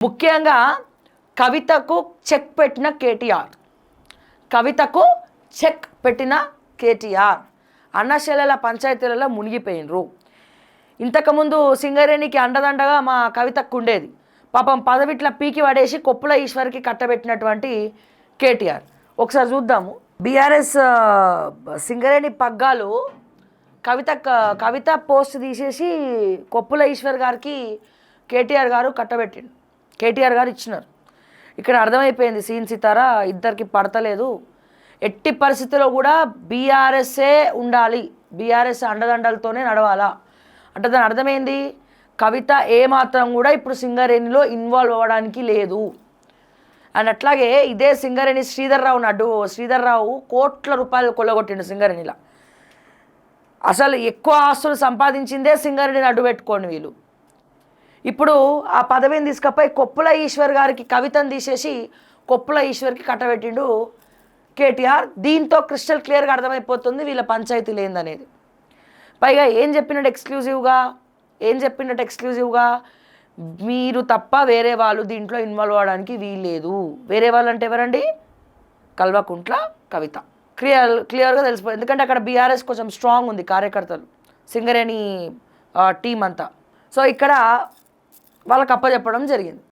ముఖ్యంగా కవితకు చెక్ పెట్టిన కేటీఆర్, కవితకు చెక్ పెట్టిన కేటీఆర్ అన్నశెల్లెల పంచాయతీలలో మునిగిపోయినరు. ఇంతకుముందు సింగరేణికి అండదండగా మా కవితకు ఉండేది. పాపం పదవిట్ల పీకి పడేసి కొప్పుల ఈశ్వర్కి కట్టబెట్టినటువంటి కేటీఆర్. ఒకసారి చూద్దాము. బీఆర్ఎస్ సింగరేణి పగ్గాలు కవిత పోస్ట్ తీసేసి కొప్పుల ఈశ్వర్ గారికి కేటీఆర్ గారు కట్టబెట్టిండు. కేటీఆర్ గారు ఇచ్చినారు. ఇక్కడ అర్థమైపోయింది సీన్ సితారా ఇద్దరికి పడతలేదు. ఎట్టి పరిస్థితుల్లో కూడా బీఆర్ఎస్ఏ ఉండాలి, బీఆర్ఎస్ అండదండలతోనే నడవాలా అంటే దాని అర్థమైంది. కవిత ఏమాత్రం కూడా ఇప్పుడు సింగరేణిలో ఇన్వాల్వ్ అవ్వడానికి లేదు. అండ్ అట్లాగే ఇదే సింగరేణి శ్రీధర్రావు కోట్ల రూపాయలు కొల్లగొట్టిండు సింగరేణిలో. అసలు ఎక్కువ ఆస్తులు సంపాదించిందే సింగరేణిని అడ్డు పెట్టుకోండి వీళ్ళు. ఇప్పుడు ఆ పదవిని తీసుకపోయి కొప్పుల ఈశ్వర్ గారికి కవితను తీసేసి కొప్పుల ఈశ్వర్కి కట్టబెట్టిండు కేటీఆర్. దీంతో క్రిస్టల్ క్లియర్గా అర్థమైపోతుంది వీళ్ళ పంచాయతీలు ఏందనేది. పైగా ఏం చెప్పినట్టు ఎక్స్క్లూజివ్గా మీరు తప్ప వేరే వాళ్ళు దీంట్లో ఇన్వాల్వ్ అవ్వడానికి వీల్లేదు. వేరే వాళ్ళు అంటే ఎవరండి? కల్వకుంట్ల కవిత. క్లియర్గా తెలిసిపోయింది. ఎందుకంటే అక్కడ బీఆర్ఎస్ కొంచెం స్ట్రాంగ్ ఉంది, కార్యకర్తలు సింగరేణి టీం అంతా. సో ఇక్కడ వాళ్ళకి అప్పచెప్పడం జరిగింది.